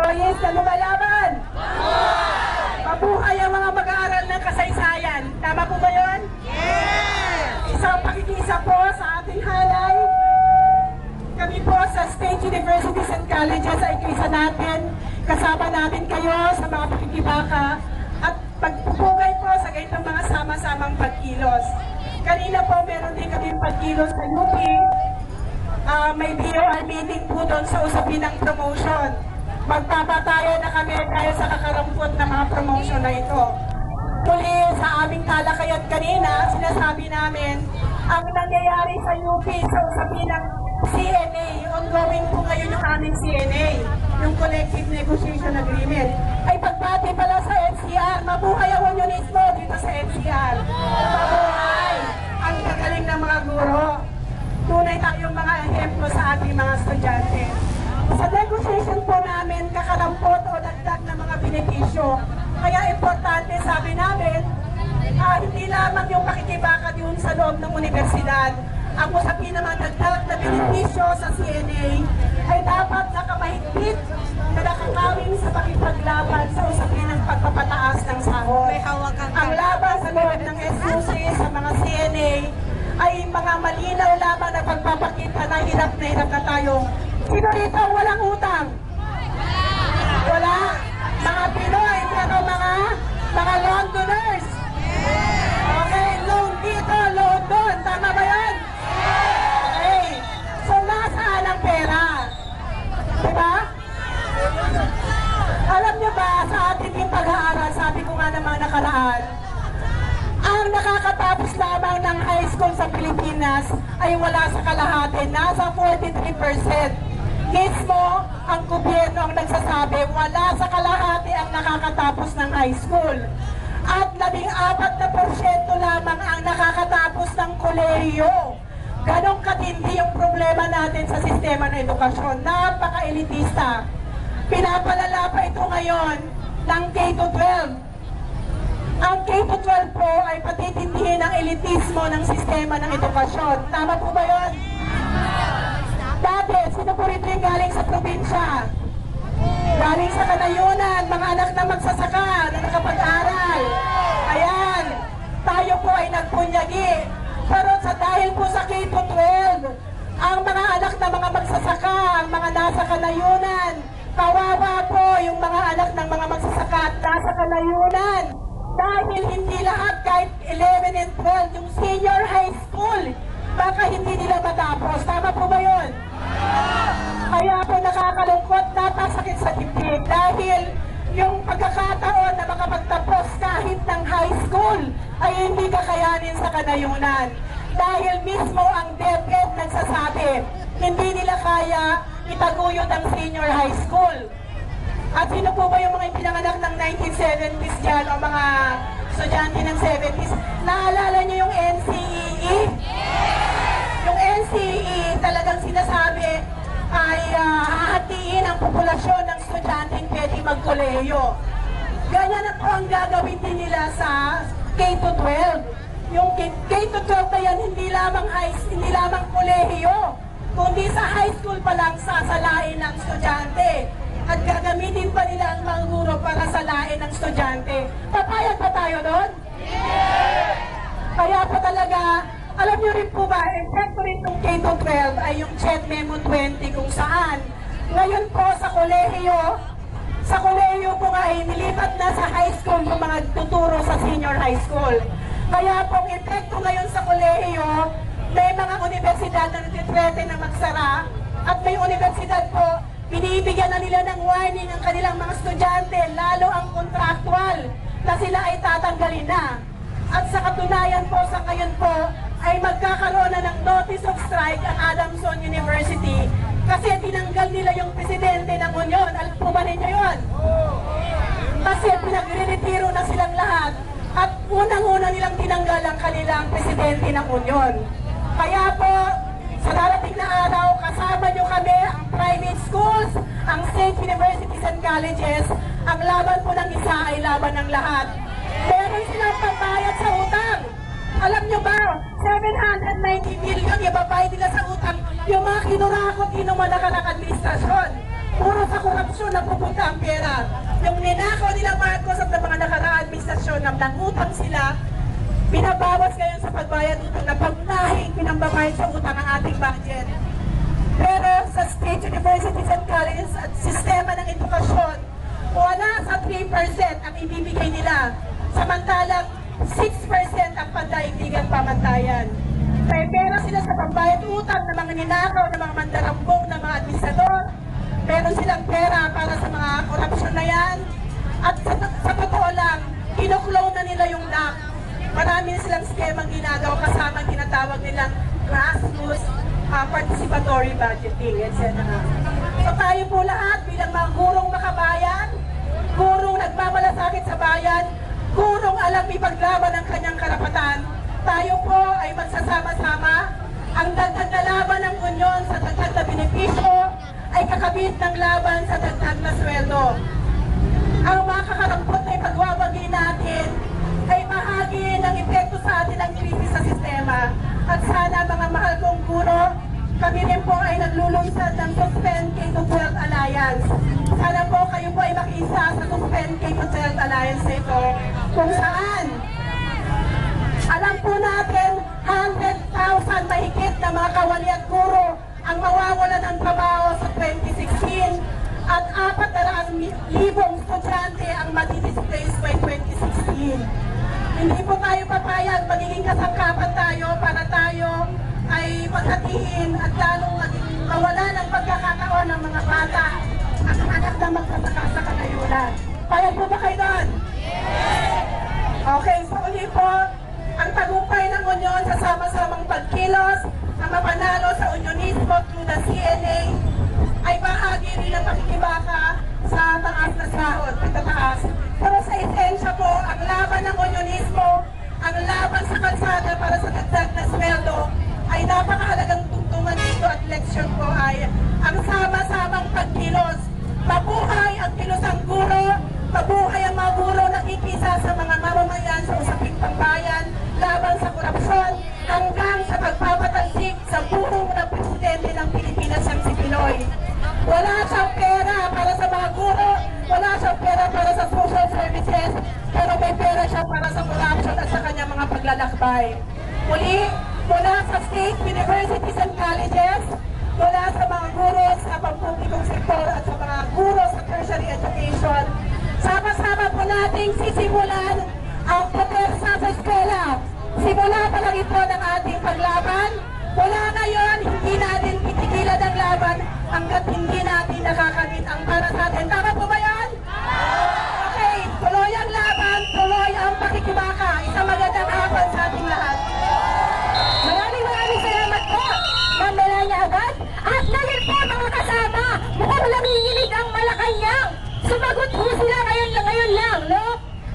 employees na lumalaban. Mabuhay ang mga mag-aaral ng kasaysayan. Tama po ba yun? Yes! Isang pakikisa po sa ating halay. Kami po sa State Universities and Colleges ay kisa natin. Kasama natin kayo sa mga pakikibaka at pagpupugay po sa ganitong mga sama-samang pagkilos. Kanina po meron din kami pagkilos sa UP. May BOR meeting po doon sa usapin ng promotion. Magpapatayo na kami dahil sa kakarampot na mga promotion na ito. Muli sa aming talakayan kanina, sinasabi namin ang nangyayari sa UP sa usapin ng CNA, ongoing po ngayon yung aming CNA, yung Collective Negotiation Agreement, ay pagbati pala sa NCR. Mabuhay ang unionismo dito sa NCR. Mabuhay ang gagaling ng mga guro. Tunay tayong mga ehemplo sa ating mga estudyante. Sa negotiation po namin, kakarampot o dagdag na mga benepisyo. Kaya importante, sabi namin, hindi lamang yung pakikibaka yun sa loob ng universidad. Ang usapin na mga dagdag na benepisyo sa CNA ay dapat nakamahigpit na nakakawin sa pakipaglaban sa usapin ng pagpapataas ng sahod. Ang laban sa loob ng SUC sa mga CNA ay mga malinaw lamang na pagpapakita na hirap na tayo. Sino rito walang utang? Wala. Mga Pinoy, pero mga Londoners. Okay, loan dito, loan doon. Tama ba yan? Okay. So, nasaan ang pera? Diba? Alam nyo ba, sa ating yung pag-aaral, sabi ko nga naman nakaraan, ang nakakatapos lamang ng high school sa Pilipinas ay wala sa kalahati, nasa 43%. Mismo, ang gobyerno ang nagsasabi, wala sa kalahati ang nakakatapos ng high school. At 14% lamang ang nakakatapos ng kolehiyo. Ganong katindi yung problema natin sa sistema ng edukasyon. Napaka-elitista. Pinapalala pa ito ngayon ng K-12. Ang K-12 po ay patitindihin ang elitismo ng sistema ng edukasyon. Tama po ba yun? Dati, sino po rito yung galing sa probinsya? Galing sa kanayunan, mga anak na magsasaka, na nakapag-aral. Ayan, tayo po ay nagpunyagi. Pero dahil po sa K-12, ang mga anak na mga magsasaka, ang mga nasa kanayunan, kawawa po yung mga anak ng mga magsasaka at nasa kanayunan. Dahil hindi lahat, kahit 11 and 12, yung senior high school, baka hindi nila matapos. Tama po ba yun? Kaya po nakakalungkot, napasakit sa dibdib. Dahil yung pagkakataon na makapagtapos kahit ng high school ay hindi kakayanin sa kanayunan. Dahil mismo ang DepEd nagsasabi, hindi nila kaya itaguyod ang senior high school. At sino po ba yung mga pinanganak ng 1970s dyan o mga estudyante ng 70s? Naalala niyo yung NCEE? Yung NCEE talagang sinasabi ay hahatiin ang populasyon ng estudyanteng pwede magkolehiyo. Ganyan na po ang gagawin din nila sa K-12. Yung K-12 na yan, hindi lamang kolehiyo, kundi sa high school pa lang sasalain ng estudyante. At gagamitin pa nila ang mga guro para salain ng estudyante. Papayag pa tayo doon? Yes! Kaya po talaga, alam niyo rin po ba, epekto rin ng K-12 ay yung CHED Memo 20 kung saan. Ngayon po sa kolehiyo po nga ay nilipat na sa high school yung mga tuturo sa senior high school. Kaya pong epekto ngayon sa kolehiyo, may mga universidad na natitrete na magsara at may universidad po, binibigyan na nila ng warning ang kanilang mga estudyante, lalo ang contractual, na sila ay tatanggalin na. At sa katunayan po, sa ngayon po, ay magkakaroon na ng notice of strike ang Adamson University kasi tinanggal nila yung presidente ng union. Alam po ba ninyo yun? Kasi pinagre-retiro na silang lahat at unang-una nilang tinanggal ang kanilang presidente ng union. Kaya po, sa darating na araw, kasama nyo kami, ang private schools, ang state universities and colleges. Ang laban po ng isa ay laban ng lahat. Meron silang pambayad sa utang. Alam nyo ba, 790 million ibabayad nila sa utang yung mga kinurakot inuman na administrasyon. Puro sa korupsyon na pupunta ang pera. Yung ninakaw nila Marcos at ng mga nakaraang administrasyon na nangutang sila, binabawas ngayon sa pagbayad utang na pangunahing pinambabayad sa utang ang ating budget. Pero sa state universities and colleges at sistema ng edukasyon, wala sa 3% ang ibibigay nila. Samantalang 6% ang pandaigdigan pamantayan. May pera sila sa pambayad utang ng mga ninakaw, ng mga mandarambong, ng mga administrador. Meron silang pera para sa mga korupsyon na yan. At sa totoo lang, kinuklaw na nila yung NAC. Marami na silang skemang ginagawa kasama ang tinatawag nilang grassroots participatory budgeting, etc. So tayo po lahat bilang mga gurong makabayan, gurong nagmamalasakit sa bayan, gurong alam ipaglaban ang kanyang karapatan, tayo po ay magsasama-sama. Ang dagdag na laban ng unyon sa dagdag na benepisyo ay kakabit ng laban sa dagdag na sweldo. Ang mga kakarampot na ipagwawagi natin ay bahagi ng epekto sa atin ng krisis sa sistema. At sana mga mahal kong guro, kami rin po ay naglulunsad ng Suspend K-12 Alliance. Sana po kayo po ay makiisa sa Suspend K-12 Alliance na ito, kung saan alam po natin 100,000 mahigit na mga kawali at guro ang mawawala ng trabaho sa 2016 at 400,000 estudyante ang madi-displace by 2016. Hindi po tayo papayag, magiging kasangkapan tayo para tayo ay paghatiin at lalong maging mawala ng pagkakataon ng mga bata at anak na magsasaka sa kanayunan. Payag po ba kayo doon? Okay, so uli po, ang tagumpay ng Unyon sa sama-samang pagkilos na mapanalo sa unionismo through the CNA ay bahagi rin ng pakikibaka sa taas na sahod, pagtataas. Pero sa esensya po, ang laban ng unionismo, ang laban sa kalsada para sa dagdag na sweldo, ay napakahalagang tungtungan dito at leksyon po ay ang sama-samang pagkilos. Mabuhay ang kilosang guro, mabuhay ang mga guro nakikisa sa mga mamamayan sa usaping pambayan, laban sa korupsyon, hanggang sa pagpapatalsik sa buhong ng presidente ng Pilipinas ang si Pinoy. Wala siyang pera para sa mga guro, wala siyang pera para sa social services, pero may pera siya para sa corruption at sa kanyang mga paglalakbay. Muli, mula sa state universities and colleges, mula sa mga guro sa pampublikong sektor at sa mga guro sa tertiary education, sama-sama po nating sisimulan ang proteksa sa eskwela. Simula pa lang ito ng ating paglaban. Mula ngayon, hindi natin pitigilan ang laban hanggat hindi natin nakakamit ang para sa atin. Tama po ba yan? Okay, tuloy ang laban, tuloy ang pakikibaka. Isang magandang hapon sa ating lahat. Maraming salamat po, Ma'am Melania Agad. At ngayon po mga kasama, mukhang nanginginig ang Malacanang. Sumagot po sila ngayon lang, no?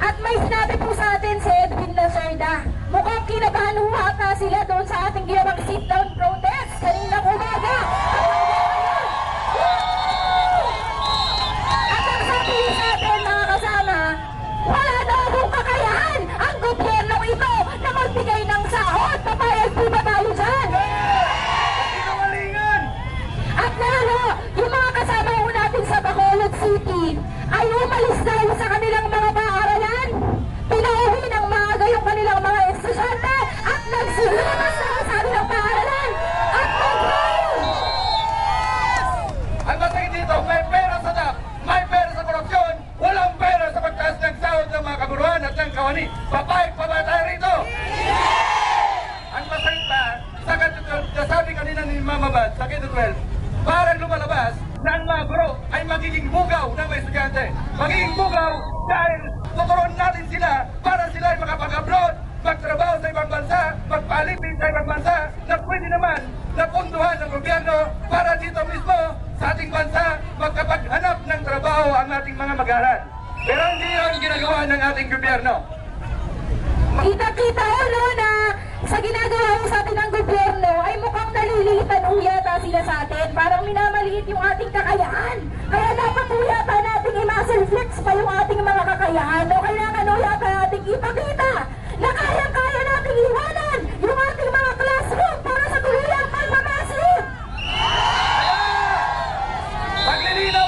At may sinabi po sa atin si Edwin Lacerda. Mukhang kinabahan ata sila doon sa ating ginawang sit-down protest kaninang umaga. At ang sabi sa atin mga kasama, wala na akong kakayahan ang gobyernong ito na magbigay ng sahod. Papayag po ba tayo dyan? At lalo, yung mga kasama ho natin sa Bacolod City ay umalis dahil sa kanilang mga paaralan. Pinauwi ng maaga yung kanilang mga estudyante at nagsilabas na sa kanilang paaralan at nag-roll! Ang masakit dito, may pera sa DAP, may pera sa korupsyon, walang pera sa pagtaas ng sahod ng mga kaguruan at ng kawani. Papayag pa ba tayo rito? Ang masakit pa, sabi kanina ni Mama Bad sa K-12, parang lumalabas na ang mga guro ay magiging bugaw ng mga estudyante. Magiging bugaw dahil tuturuan natin sila para sila ay makapag-abroad, magtrabaho sa ibang bansa, magpalipid sa ibang bansa na pwede naman napunduhan ng gobyerno para dito mismo sa ating bansa magkapaghanap ng trabaho ang ating mga mag-aaral. Pero hindi yun ginagawa ng ating gobyerno. Kita-kita no na sa ginagawa mo sa atin ng gobyerno ay mukhang nalilitan yata sila sa atin. Parang minamaliit yung ating kakayahan. Kaya dapat yata natin i-muscle flex pa yung ating mga kakayahan. O kailangan yata natin ipakita na kaya-kaya natin iwanan yung ating mga classroom para sa tuluyang pagmamasid. Paglilinaw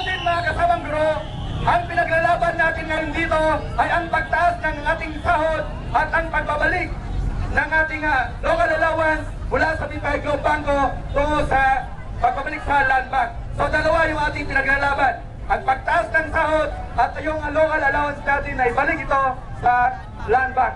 natin ngayon dito ay ang pagtaas ng ating sahod at ang pagbabalik ng ating local allowance mula sa Bipay Globe Banco tungo sa pagbabalik sa land bank. So dalawa yung ating pinaglalaban. Ang pagtaas ng sahod at yung local allowance natin ay balik ito sa land bank.